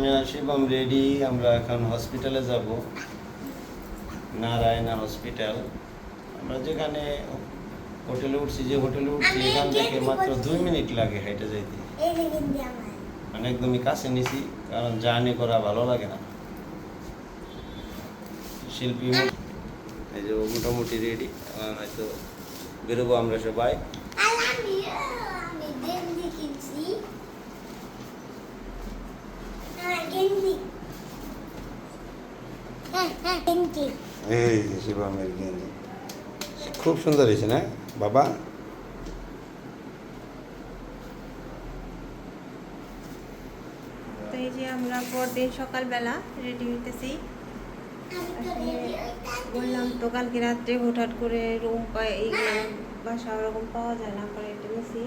আমি আর শিবম রেডি। আমরা এখন হসপিটালে যাব, নারায়ণা হসপিটাল। আমরা যেখানে হোটেলে উঠছি, যে হোটেলে উঠছি এখান থেকে মাত্র 2 মিনিট লাগে হেঁটে যাইতে। মানে একদমই কাছে নিছি, কারণ জার্নি করা ভালো লাগে না। শিল্পী এই যে মোটামুটি রেডি, হয়তো বেরোবো আমরা সবাই। এই শিবমের গেঞ্জি খুব সুন্দর হয়েছে না বাবা? তো এই যে আমরা পরদিন সকালবেলা রেডি হইতেছি। বললাম তো কালকে রাত্রে হুটহাট করে রুম পাই, এইগুলো বাসা ওরকম পাওয়া যায় না, পরে এটা নিছি।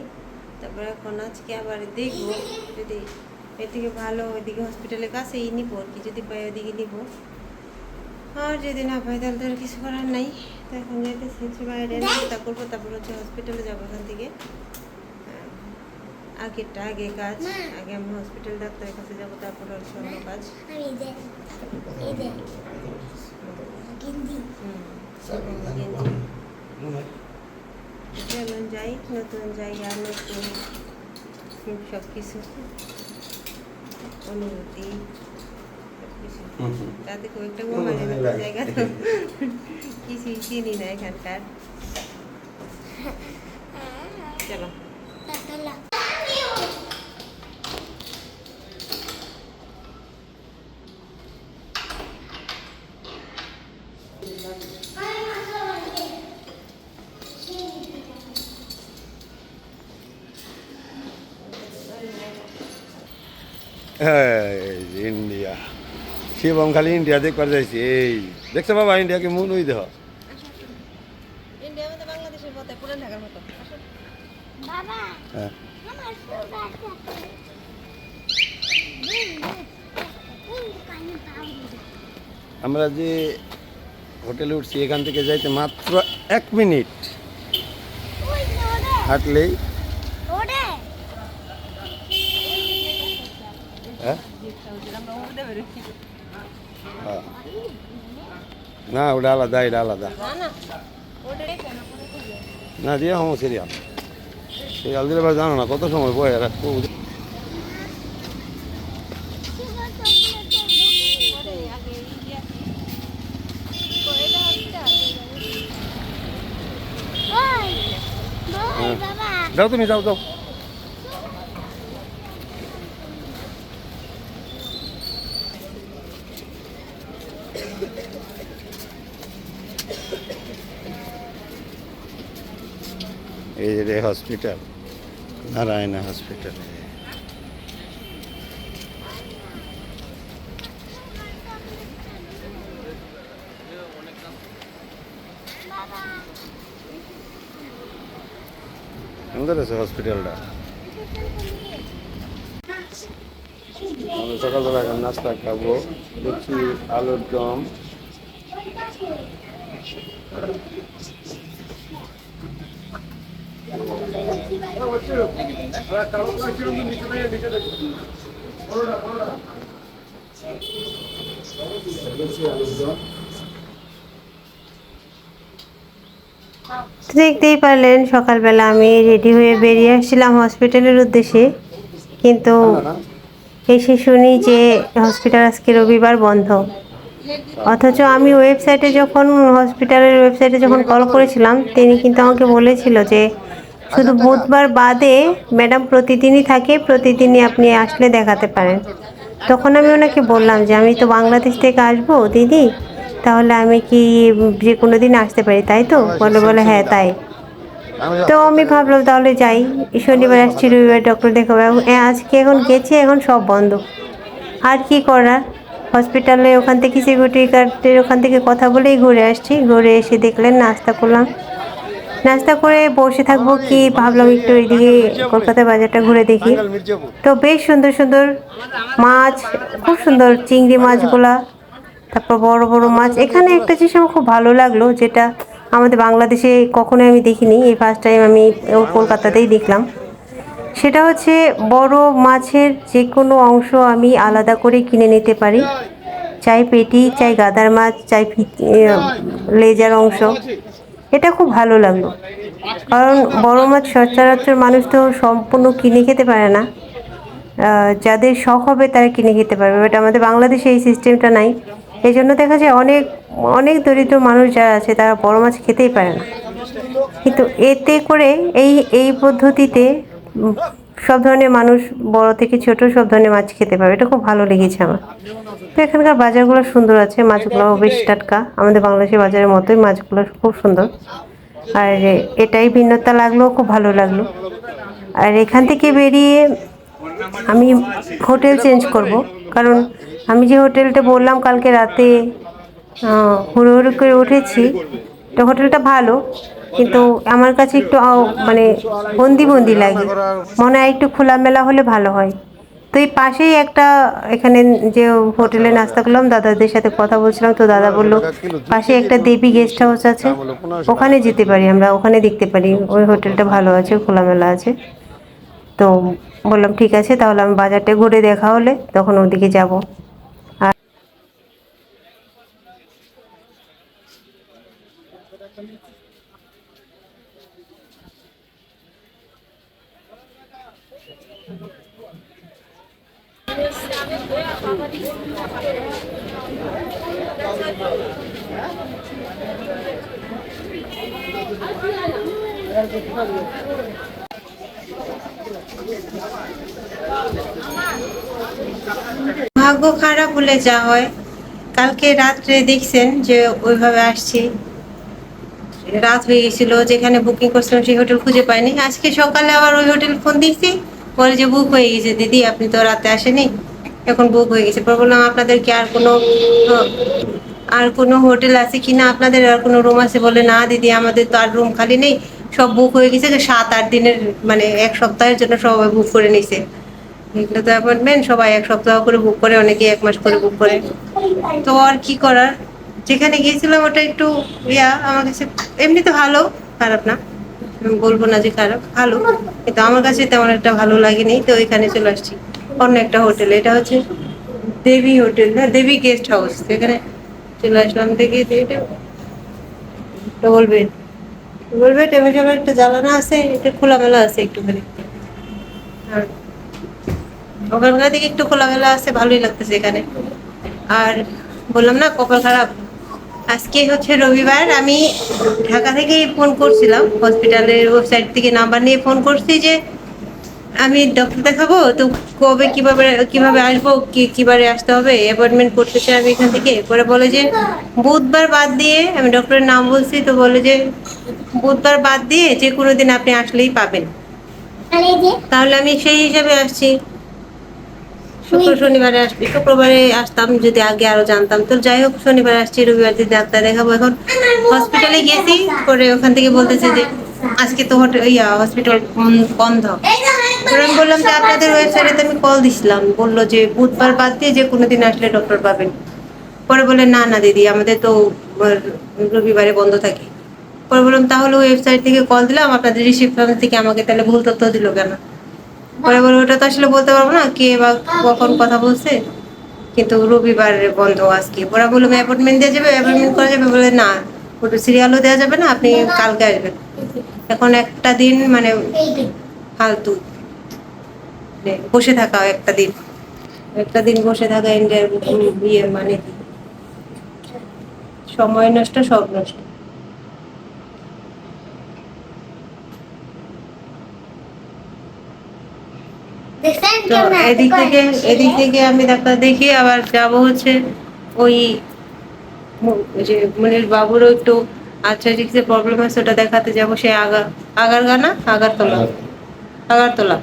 তারপরে এখন আজকে আবার দেখবো, যদি এর থেকে ভালো ওইদিকে হসপিটালের কাছেই নিবো আর কি, যদি পাই ওইদিকে নিব। আর যদি না পাই তাহলে তো আর কিছু করার নাই। তো এখন যাইতেছি বাইরে, নাস্তা করবো, তারপর হচ্ছে হসপিটালে যাবো এখান থেকে। আগেরটা আগে কাজ, আগে আমি হসপিটাল ডাক্তারের কাছে যাবো, তারপর হচ্ছে অন্য কাজ। চলুন যাই, নতুন জায়গা, নতুন সব কিছু অনুভূতি, তাতে খুব একটা ঘুমানো জায়গা তো কিছুই চিনি না এখানকার। চলো ইন্ডিয়া। শিবম খালি ইন্ডিয়া দেখবার যাইছি। এই দেখছো বাবা, ইন্ডিয়াকে মন ওই দেহ। ইন্ডিয়া মতো বাংলাদেশের মতো, পুরান ঢাকার মতো। হ্যাঁ, আমরা যে হোটেলে উঠছি এখান থেকে যাইতে মাত্র 1 মিনিট হাঁটলেই। হ্যাঁ, না ওটা আলাদা, এটা আলাদা না দিয়ে হম সিরিয়াল। সিরিয়াল দিলে এবার জানো না কত সময় বয়ে রাখবো। যাও তুমি, যাও যাও। এই যে হসপিটাল, নারায়ণা হসপিটাল। সুন্দর আছে হসপিটালটা। সকালবেলা এখন নাস্তা খাবো, লুচি, আলুর দম। দেখতেই পারলেন সকালবেলা আমি রেডি হয়ে বেরিয়ে আসছিলাম হসপিটালের উদ্দেশ্যে, কিন্তু এসে শুনি যে হসপিটাল আজকে রবিবার বন্ধ। অথচ আমি ওয়েবসাইটে যখন হসপিটালের ওয়েবসাইটে যখন কল করেছিলাম, তিনি কিন্তু আমাকে বলেছিল যে শুধু বুধবার বাদে ম্যাডাম প্রতিদিনই থাকে, প্রতিদিনই আপনি আসলে দেখাতে পারেন। তখন আমি ওনাকে বললাম যে আমি তো বাংলাদেশ থেকে আসবো দিদি, তাহলে আমি কি যে কোনো দিন আসতে পারি, তাই তো? বলে হ্যাঁ তাই। তো আমি ভাবলাম তাহলে যাই, শনিবার আসছি, রবিবার ডক্টর দেখাবো। আজকে এখন গেছি, এখন সব বন্ধ, আর কি করার। হসপিটালে ওখান থেকে সিকিউরিটি গার্ডের ওখান থেকে কথা বলেই ঘুরে আসছি। ঘুরে এসে দেখলেন নাস্তা করলাম, নাস্তা করে বসে থাকবো কি ভাবলাম একটু এইদিকে কলকাতা বাজারটা ঘুরে দেখি। তো বেশ সুন্দর সুন্দর মাছ, খুব সুন্দর চিংড়ি মাছগুলা, তারপর বড় বড় মাছ। এখানে একটা জিনিস আমার খুব ভালো লাগলো, যেটা আমাদের বাংলাদেশে কখনোই আমি দেখিনি, এই ফার্স্ট টাইম আমি কলকাতাতেই দেখলাম। সেটা হচ্ছে বড় মাছের যে কোনো অংশ আমি আলাদা করে কিনে নিতে পারি, চাই পেটি, চাই গাদার মাছ, চাই লেজার অংশ। এটা খুব ভালো লাগলো, কারণ বড় মাছ সচরাচর মানুষ তো সম্পূর্ণ কিনে খেতে পারে না। যাদের শখ হবে তারা কিনে খেতে পারবে, বাট আমাদের বাংলাদেশে এই সিস্টেমটা নাই। এই জন্য দেখা যায় অনেক অনেক দরিদ্র মানুষ যারা আছে তারা বড় মাছ খেতেই পারে না। কিন্তু এতে করে এই এই পদ্ধতিতে উম, সব ধরনের মানুষ, বড় থেকে ছোট, সব ধরনের মাছ খেতে পারবে। এটা খুব ভালো লেগেছে আমার। তো এখানকার বাজারগুলো সুন্দর আছে, মাছগুলো বেশ টাটকা, আমাদের বাংলাদেশের বাজারের মতোই মাছগুলো খুব সুন্দর। আর এটাই ভিন্নতা লাগলো, খুব ভালো লাগলো। আর এখান থেকে বেরিয়ে আমি হোটেল চেঞ্জ করব, কারণ আমি যে হোটেলটা বললাম কালকে রাতে হুড়োহুড়ি করে উঠেছি, তো হোটেলটা ভালো, কিন্তু আমার কাছে একটু মানে বন্দি বন্দি লাগে, মনে হয় একটু খোলামেলা হলে ভালো হয়। তো এই পাশেই একটা, এখানে যে হোটেলে নাস্তা করলাম দাদাদের সাথে কথা বলছিলাম, তো দাদা বললো পাশে একটা দেবী গেস্ট হাউস আছে, ওখানে যেতে পারি আমরা, ওখানে দেখতে পারি, ওই হোটেলটা ভালো আছে, খোলামেলা আছে। তো বললাম ঠিক আছে, তাহলে আমি বাজারটা ঘুরে দেখা হলে তখন ওদিকে যাব। আর ভাগ্য খারাপ হলে যা হয়, কালকে রাত্রে দেখছেন যে ওইভাবে আসছি, রাত হয়ে গেছিল, যেখানে বুকিং করছিলাম সেই হোটেল খুঁজে পাইনি। আজকে সকালে আবার ওই হোটেল ফোন দিচ্ছি, বলে যে বুক হয়ে গেছে দিদি, আপনি তো রাতে আসেনি, এখন বুক হয়ে গেছে। পরে বললাম আপনাদের কি আর কোনো হোটেল আছে কিনা, আপনাদের আর কোনো রুম আছে? বলে না দিদি, আমাদের তো আর রুম খালি নেই, সব বুক হয়ে গেছে, 7-8 দিনের, মানে 1 সপ্তাহের জন্য সবাই বুক করে নিছে। এগুলো তো অ্যাপয়েন্টমেন্ট, সবাই 1 সপ্তাহ করে বুক করে, অনেকে 1 মাস করে বুক করে। তো আর কি করার, যেখানে গিয়েছিলাম ওটা একটু আমার কাছে এমনিতে ভালো, খারাপ না, আমি বলবো না যে খারাপ, ভালো, কিন্তু আমার কাছে তেমন একটা ভালো লাগেনি। তো ওইখানে চলে আসছি অন্য একটা হোটেল, এটা হচ্ছে দেবী হোটেল, না দেবী গেস্ট হাউস, এখানে চলে আসলাম। দেখি এটা ডবল বেড, ডবল বেড, এবার যেমন একটা জ্বালানা আছে, এটা খোলামেলা আছে একটুখানি, আর ওখানকার দিকে একটু খোলামেলা আছে, ভালোই লাগতেছে এখানে। আর বললাম না কপাল খারাপ, আজকে হচ্ছে রবিবার, আমি ঢাকা থেকেই ফোন করছিলাম, হসপিটালের ওয়েবসাইট থেকে নাম্বার নিয়ে ফোন করছি যে আমি ডক্টর দেখাবো, তো কবে কিভাবে কিভাবে আসবো, কিবারে আসতে হবে, অ্যাপয়েন্টমেন্ট করতে চাই আমি এখান থেকে। পরে বলে যে বুধবার বাদ দিয়ে, আমি ডক্টরের নাম বলছি, তো বলে যে বুধবার বাদ দিয়ে যে কোনো দিন আপনি আসলেই পাবেন। তাহলে আমি সেই হিসাবে আসছি, শনিবারে আসবি, শুক্রবারে আসতাম যদি আগে আরো জানতাম। তো যাই হোক, শনিবারে আসছি, রবিবার দিন ডাক্তার দেখাবো। এখন হসপিটালে গেছি, পরে ওখান থেকে বলতেছে যে আজকে তো হসপিটাল বন্ধ। পরে আমি বললাম যে আপনাদের ওয়েবসাইটে আমি কল দিছিলাম, বললো যে বুধবার বাদ দিয়ে যে কোনো দিন আসলে ডক্টর পাবেন। পরে বলে না না দিদি, আমাদের তো রবিবারে বন্ধ থাকে। পরে বললাম তাহলে ওয়েবসাইট থেকে কল দিলাম, আপনাদের রিসিপশন থেকে আমাকে তাহলে ভুল তথ্য দিল কেন? পরে বলে ওটা তো আসলে বলতে পারবো না কে বা কখন কথা বলছে, কিন্তু রবিবার বন্ধ আজকে। ওরা বললো অ্যাপয়েন্টমেন্ট দেওয়া যাবে, অ্যাপয়েন্টমেন্ট করা যাবে, বলে না ওটা সিরিয়ালও দেওয়া যাবে না, আপনি কালকে আসবেন। এখন একটা দিন মানে ফালতু, মানে বসে থাকা, একটা দিন বসে থাকা ইন্ডিয়ার মানে কি, সময় নষ্ট, সব নষ্ট। তো এদিক থেকে আমি ডাক্তার দেখিয়ে আবার যাব হচ্ছে ওই ওই যে মনির বাবুরও একটু আর্থ্রাইটিসের প্রবলেম আছে, ওটা দেখাতে যাব। সে আগারগানা, আগারতলা,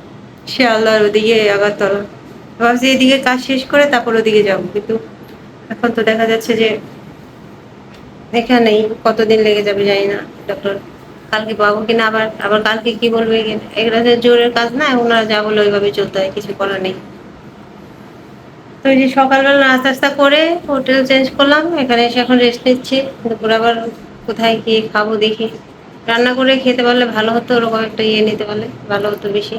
শিয়ালদার ওদিকে আগারতলা। ভাবছি এদিকে কাজ শেষ করে তারপর ওদিকে যাব, কিন্তু এখন তো দেখা যাচ্ছে যে এখানেই কতদিন লেগে যাবে জানি না। ডক্টর কালকে পাবো কিনা, আবার আবার কালকে কি বলবে, এগুলো যে জোরের কাজ না, ওনারা যা বলে ওইভাবে চলতে হয়, কিছু করার নেই। তো এই যে সকালবেলা নাস্তা করে হোটেল চেঞ্জ করলাম, এখানে এসে এখন রেস্ট নিচ্ছি। দুপুর আবার কোথায় গিয়ে খাবো দেখি, রান্না করে খেতে পারলে ভালো হতো, ওরকম একটা নিতে পারলে ভালো হতো বেশি।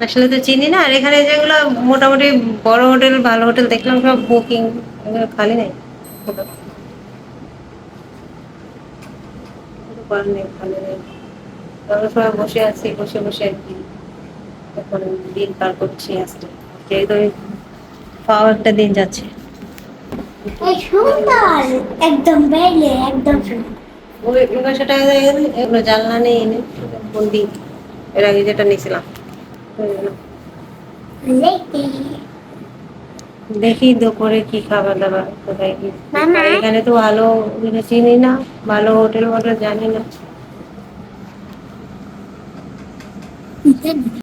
আসলে তো চিনি না, আর এখানে যেগুলো মোটামুটি বড় হোটেল, ভালো হোটেল দেখলাম সব বুকিং, এগুলো খালি নাই। কিছু করার নেই, খালি নেই। আমরা সবাই বসে আছি, বসে বসে আর কি এখন দিন পার করছি আজকে। একদমই পাওয়া একটা দিন যাচ্ছে। এই সুন্দর, একদম বেলে একদম সুন্দর। ওই সেটা এগুলো জানলা নেই এনে বন্দি, এর আগে যেটা নিয়েছিলাম। লেতে দেখি দুপুরে কি খাবার দাবার কোথায় কি। মামা। এখানে তো ভালো কিছু চিনি না, ভালো হোটেল জানি না।